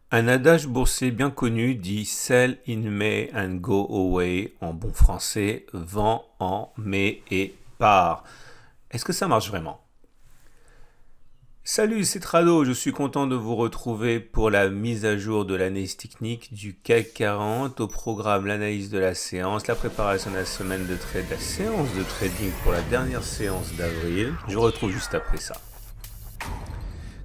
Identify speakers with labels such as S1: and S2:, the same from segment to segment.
S1: Un adage boursier bien connu dit Sell in May and go away, en bon français, vends en mai et pars. Est-ce que ça marche vraiment? Salut, c'est Trado, je suis content de vous retrouver pour la mise à jour de l'analyse technique du CAC 40, au programme l'analyse de la séance, la préparation de la semaine de trade, la séance de trading pour la dernière séance d'avril. Je vous retrouve juste après ça.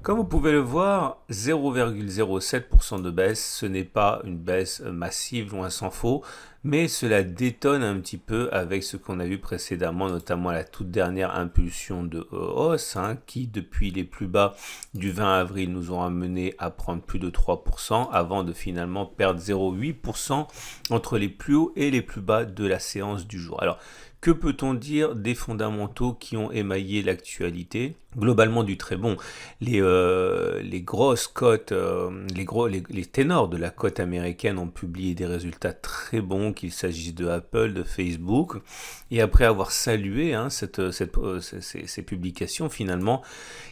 S1: Comme vous pouvez le voir, 0,07% de baisse, ce n'est pas une baisse massive, loin s'en faut, mais cela détonne un petit peu avec ce qu'on a vu précédemment, notamment la toute dernière impulsion de hausse, qui depuis les plus bas du 20 avril nous ont amené à prendre plus de 3% avant de finalement perdre 0,8% entre les plus hauts et les plus bas de la séance du jour. Alors, que peut-on dire des fondamentaux qui ont émaillé l'actualité? Globalement du très bon. Les grosses cotes, les ténors de la cote américaine ont publié des résultats très bons, qu'il s'agisse de Apple, de Facebook. Et après avoir salué ces publications, finalement,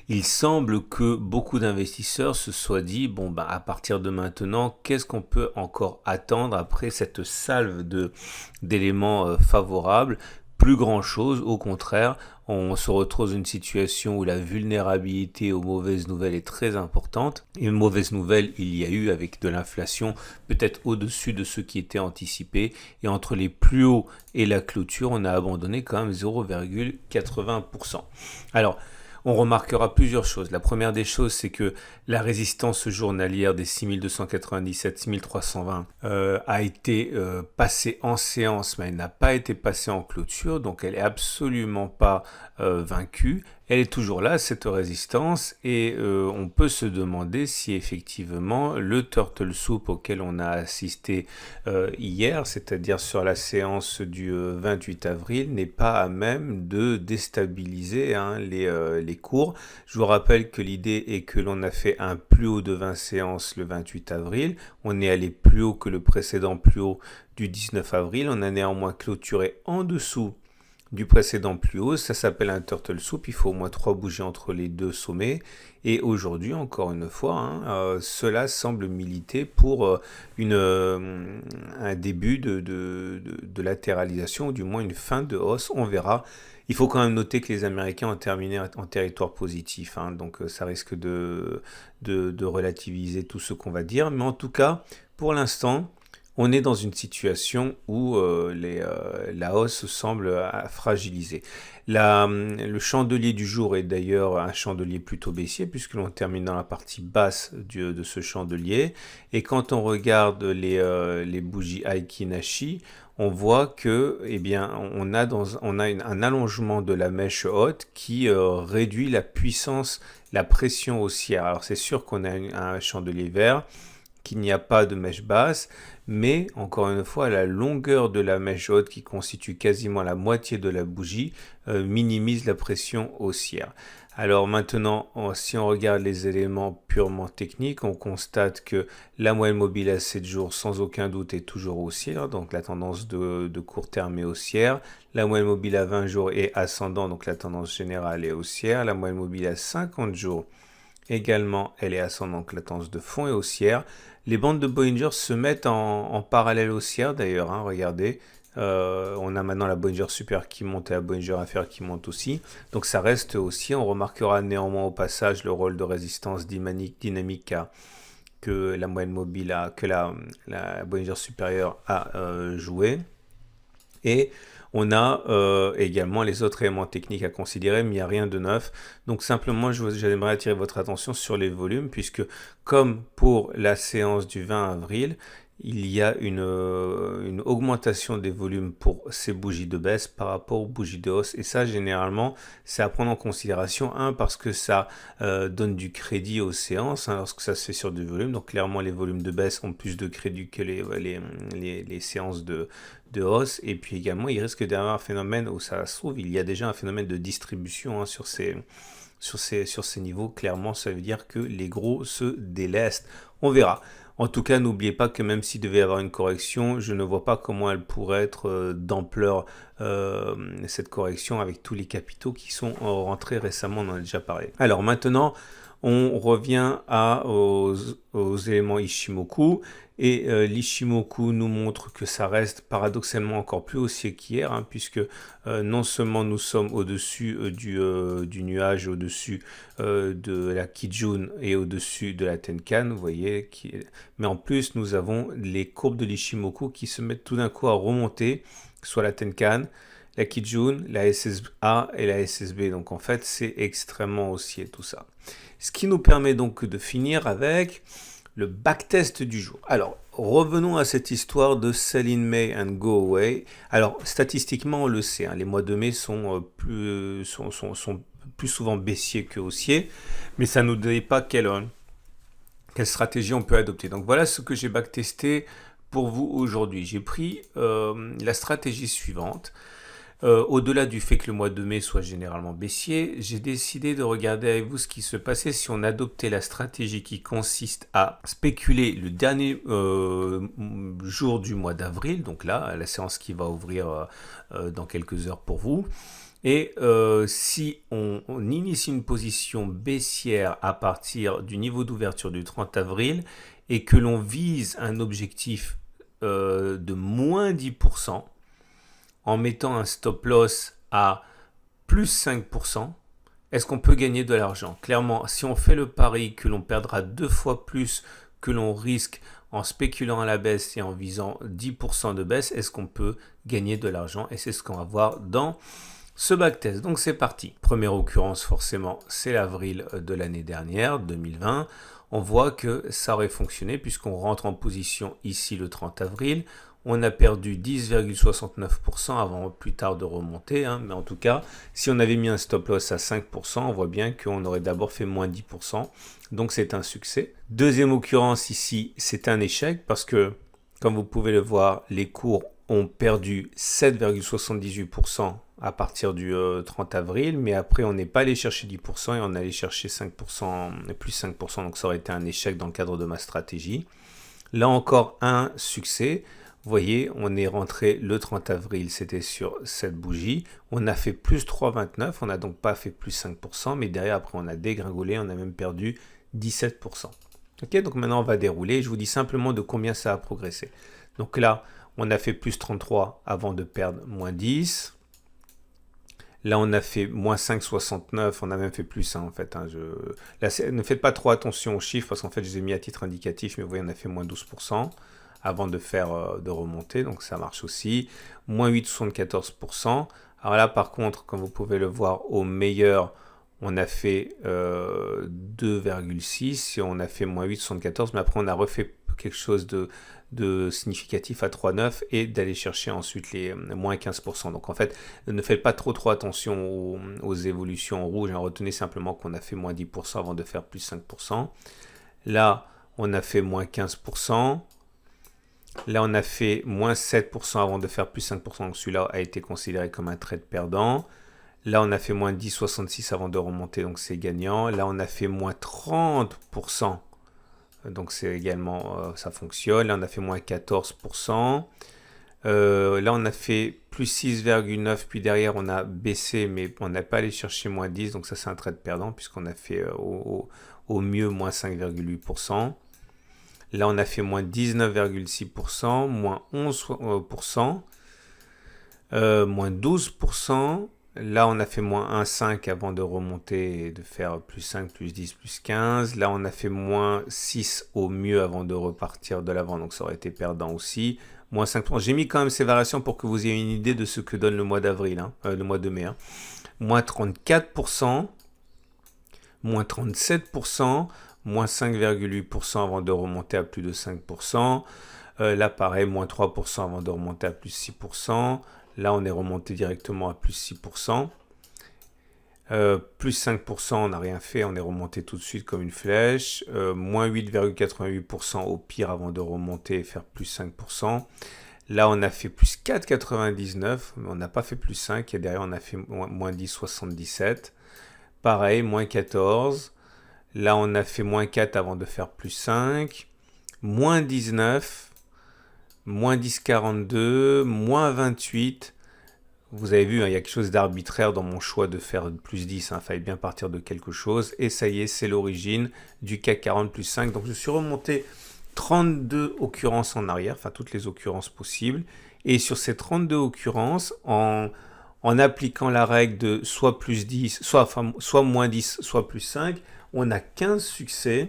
S1: il semble que beaucoup d'investisseurs se soient dit, bon, à partir de maintenant, qu'est-ce qu'on peut encore attendre après cette salve d'éléments favorables? Plus grand chose, au contraire, on se retrouve dans une situation où la vulnérabilité aux mauvaises nouvelles est très importante. Et une mauvaise nouvelle, il y a eu avec de l'inflation peut-être au-dessus de ce qui était anticipé. Et entre les plus hauts et la clôture, on a abandonné quand même 0,80%. Alors, on remarquera plusieurs choses. La première des choses, c'est que la résistance journalière des 6297-6320 a été passée en séance, mais elle n'a pas été passée en clôture, donc elle n'est absolument pas vaincue. Elle est toujours là, cette résistance, et on peut se demander si effectivement le turtle soup auquel on a assisté hier, c'est-à-dire sur la séance du 28 avril, n'est pas à même de déstabiliser les cours. Je vous rappelle que l'idée est que l'on a fait un plus haut de 20 séances le 28 avril, on est allé plus haut que le précédent plus haut du 19 avril, on a néanmoins clôturé en dessous du précédent plus haut, ça s'appelle un turtle soup, il faut au moins 3 bougies entre les deux sommets, et aujourd'hui, encore une fois, cela semble militer pour un début de latéralisation, ou du moins une fin de hausse, on verra. Il faut quand même noter que les Américains ont terminé en territoire positif, donc ça risque de relativiser tout ce qu'on va dire, mais en tout cas, pour l'instant, on est dans une situation où la hausse semble fragilisée. Le chandelier du jour est d'ailleurs un chandelier plutôt baissier puisque l'on termine dans la partie basse de ce chandelier. Et quand on regarde les bougies Aiki Nashi, on voit que, on a un allongement de la mèche haute qui réduit la puissance, la pression haussière. Alors c'est sûr qu'on a un chandelier vert, qu'il n'y a pas de mèche basse, mais encore une fois, la longueur de la mèche haute, qui constitue quasiment la moitié de la bougie, minimise la pression haussière. Alors maintenant, si on regarde les éléments purement techniques, on constate que la moyenne mobile à 7 jours, sans aucun doute, est toujours haussière, donc la tendance de court terme est haussière. La moyenne mobile à 20 jours est ascendant, donc la tendance générale est haussière. La moyenne mobile à 50 jours, également, elle est ascendante, la tendance de fond est haussière. Les bandes de Bollinger se mettent en parallèle haussière d'ailleurs, regardez. On a maintenant la Bollinger Super qui monte et la Bollinger inférieure qui monte aussi. Donc ça reste haussier. On remarquera néanmoins au passage le rôle de résistance dynamique que la moyenne mobile que la Bollinger supérieure a joué. Et on a également les autres éléments techniques à considérer, mais il n'y a rien de neuf. Donc simplement, j'aimerais attirer votre attention sur les volumes, puisque comme pour la séance du 20 avril, il y a une augmentation des volumes pour ces bougies de baisse par rapport aux bougies de hausse. Et ça, généralement, c'est à prendre en considération. Parce que ça donne du crédit aux séances lorsque ça se fait sur du volume. Donc clairement, les volumes de baisse ont plus de crédit que les séances de hausse. Et puis également, il risque d'avoir un phénomène où ça se trouve, il y a déjà un phénomène de distribution sur ces niveaux. Clairement, ça veut dire que les gros se délestent. On verra. En tout cas, n'oubliez pas que même s'il devait y avoir une correction, je ne vois pas comment elle pourrait être d'ampleur, cette correction, avec tous les capitaux qui sont rentrés récemment, on en a déjà parlé. Alors maintenant, on revient aux éléments Ishimoku. Et l'Ishimoku nous montre que ça reste paradoxalement encore plus haussier qu'hier, hein, puisque non seulement nous sommes au-dessus du nuage, au-dessus de la Kijun et au-dessus de la Tenkan, vous voyez, mais en plus nous avons les courbes de l'Ishimoku qui se mettent tout d'un coup à remonter, soit la Tenkan, la Kijun, la SSA et la SSB. Donc en fait c'est extrêmement haussier tout ça. Ce qui nous permet donc de finir avec le backtest du jour. Alors, revenons à cette histoire de sell in May and go away. Alors, statistiquement, on le sait, hein, les mois de mai sont plus souvent baissiers que haussiers, mais ça ne nous dit pas quelle stratégie on peut adopter. Donc, voilà ce que j'ai backtesté pour vous aujourd'hui. J'ai pris la stratégie suivante. Au-delà du fait que le mois de mai soit généralement baissier, j'ai décidé de regarder avec vous ce qui se passait si on adoptait la stratégie qui consiste à spéculer le dernier jour du mois d'avril, donc là, la séance qui va ouvrir dans quelques heures pour vous. Et si on initie une position baissière à partir du niveau d'ouverture du 30 avril et que l'on vise un objectif de moins 10%, en mettant un stop loss à plus 5%, est-ce qu'on peut gagner de l'argent? Clairement, si on fait le pari que l'on perdra 2 fois plus que l'on risque en spéculant à la baisse et en visant 10% de baisse, est-ce qu'on peut gagner de l'argent? Et c'est ce qu'on va voir dans ce backtest. Donc c'est parti. Première occurrence forcément, c'est l'avril de l'année dernière, 2020. On voit que ça aurait fonctionné puisqu'on rentre en position ici le 30 avril. On a perdu 10,69% avant plus tard de remonter, hein, mais en tout cas, si on avait mis un stop loss à 5%, on voit bien qu'on aurait d'abord fait moins 10%, donc c'est un succès. Deuxième occurrence ici, c'est un échec parce que, comme vous pouvez le voir, les cours ont perdu 7,78% à partir du 30 avril, mais après on n'est pas allé chercher 10% et on est allé chercher 5%, plus 5%, donc ça aurait été un échec dans le cadre de ma stratégie. Là encore, un succès. Vous voyez, on est rentré le 30 avril, c'était sur cette bougie. On a fait plus 3,29, on n'a donc pas fait plus 5%, mais derrière, après, on a dégringolé, on a même perdu 17%. Ok, donc maintenant, on va dérouler. Je vous dis simplement de combien ça a progressé. Donc là, on a fait plus 33 avant de perdre moins 10. Là, on a fait moins 5,69, on a même fait plus, hein, en fait. Hein, Là, ne faites pas trop attention aux chiffres, parce qu'en fait, je les ai mis à titre indicatif, mais vous voyez, on a fait moins 12%. Avant de faire de remonter, donc ça marche aussi. Moins 8,74%. Alors là, par contre, comme vous pouvez le voir, au meilleur, on a fait 2,6 et on a fait moins 8,74, mais après on a refait quelque chose de significatif à 3,9 et d'aller chercher ensuite les moins 15%. Donc en fait, ne faites pas trop attention aux évolutions en rouge, hein. Retenez simplement qu'on a fait moins 10% avant de faire plus 5%. Là, on a fait moins 15%. Là, on a fait moins 7% avant de faire plus 5%, donc celui-là a été considéré comme un trade perdant. Là, on a fait moins 10,66 avant de remonter, donc c'est gagnant. Là, on a fait moins 30%, donc c'est également, ça fonctionne. Là, on a fait moins 14%. Là, on a fait plus 6,9, puis derrière, on a baissé, mais on n'a pas allé chercher moins 10, donc ça, c'est un trade perdant, puisqu'on a fait au mieux moins 5,8%. Là, on a fait moins 19,6%, moins 11%, moins 12%. Là, on a fait moins 1,5 avant de remonter et de faire plus 5, plus 10, plus 15. Là, on a fait moins 6 au mieux avant de repartir de l'avant, donc ça aurait été perdant aussi. Moins 5%. J'ai mis quand même ces variations pour que vous ayez une idée de ce que donne le mois d'avril, hein, le mois de mai. Hein. Moins 34%, moins 37%, moins 5,8% avant de remonter à plus de 5%. Là, pareil, moins 3% avant de remonter à plus 6%. Là, on est remonté directement à plus 6%. Plus 5%, on n'a rien fait, on est remonté tout de suite comme une flèche. Moins 8,88% au pire avant de remonter et faire plus 5%. Là, on a fait plus 4,99, mais on n'a pas fait plus 5. Et derrière, on a fait moins 10,77. Pareil, moins 14. Là, on a fait moins 4 avant de faire plus 5. Moins 19. Moins 10,42. Moins 28. Vous avez vu, hein, il y a quelque chose d'arbitraire dans mon choix de faire plus 10. Il fallait bien partir de quelque chose. Et ça y est, c'est l'origine du CAC 40 plus 5. Donc je suis remonté 32 occurrences en arrière, enfin toutes les occurrences possibles. Et sur ces 32 occurrences, en appliquant la règle de soit plus 10, soit moins 10, soit plus 5, on a 15 succès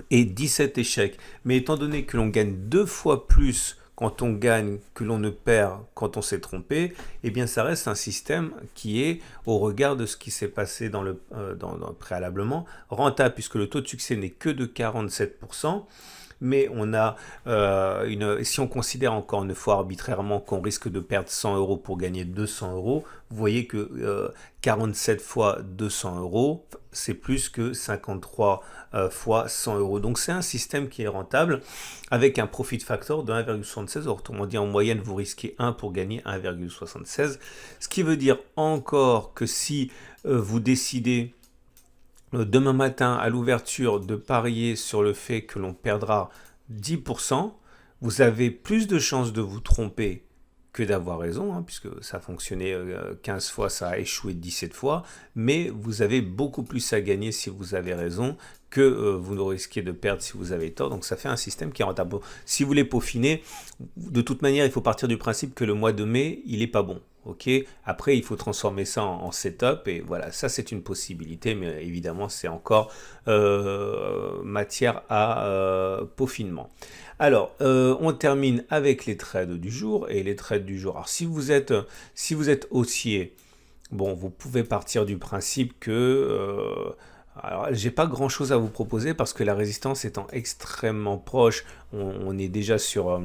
S1: et 17 échecs. Mais étant donné que l'on gagne 2 fois plus quand on gagne que l'on ne perd quand on s'est trompé, eh bien ça reste un système qui est, au regard de ce qui s'est passé préalablement, rentable, puisque le taux de succès n'est que de 47%. Mais on a si on considère encore une fois arbitrairement qu'on risque de perdre 100 euros pour gagner 200 euros, vous voyez que 47 fois 200 euros, c'est plus que 53 fois 100 euros. Donc c'est un système qui est rentable avec un profit factor de 1,76. Autrement dit, en moyenne, vous risquez 1 pour gagner 1,76. Ce qui veut dire encore que si vous décidez demain matin à l'ouverture de parier sur le fait que l'on perdra 10%, vous avez plus de chances de vous tromper que d'avoir raison, puisque ça a fonctionné 15 fois, ça a échoué 17 fois, mais vous avez beaucoup plus à gagner si vous avez raison que vous ne risquez de perdre si vous avez tort. Donc ça fait un système qui est rentable. Bon, si vous voulez peaufiner, de toute manière, il faut partir du principe que le mois de mai, il n'est pas bon. Ok, après il faut transformer ça en setup et voilà, ça c'est une possibilité, mais évidemment c'est encore matière à peaufinement. Alors on termine avec les trades du jour et les trades du jour. Alors si vous êtes haussier, bon, vous pouvez partir du principe que alors, j'ai pas grand chose à vous proposer parce que la résistance étant extrêmement proche, on est déjà sur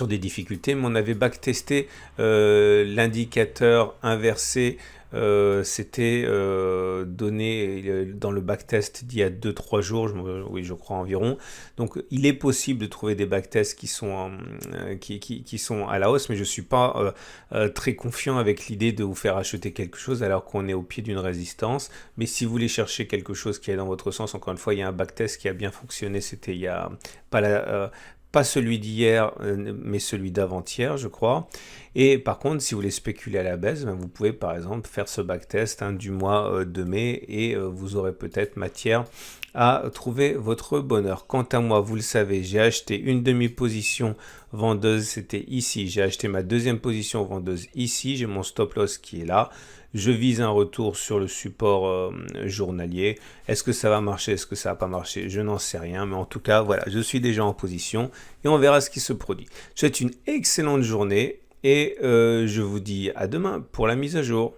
S1: des difficultés, mais on avait backtesté l'indicateur inversé, c'était donné dans le backtest d'il y a 2-3 jours, je crois environ. Donc il est possible de trouver des backtests qui sont, qui sont à la hausse, mais je ne suis pas très confiant avec l'idée de vous faire acheter quelque chose alors qu'on est au pied d'une résistance. Mais si vous voulez chercher quelque chose qui est dans votre sens, encore une fois, il y a un backtest qui a bien fonctionné, c'était il y a pas celui d'hier, mais celui d'avant-hier, je crois. Et par contre, si vous voulez spéculer à la baisse, vous pouvez par exemple faire ce backtest du mois de mai et vous aurez peut-être matière à trouver votre bonheur. Quant à moi, vous le savez, j'ai acheté une demi-position vendeuse, c'était ici. J'ai acheté ma deuxième position vendeuse ici. J'ai mon stop loss qui est là. Je vise un retour sur le support journalier. Est-ce que ça va marcher? Est-ce que ça va pas marcher? Je n'en sais rien. Mais en tout cas, voilà, je suis déjà en position et on verra ce qui se produit. Je vous souhaite une excellente journée et je vous dis à demain pour la mise à jour.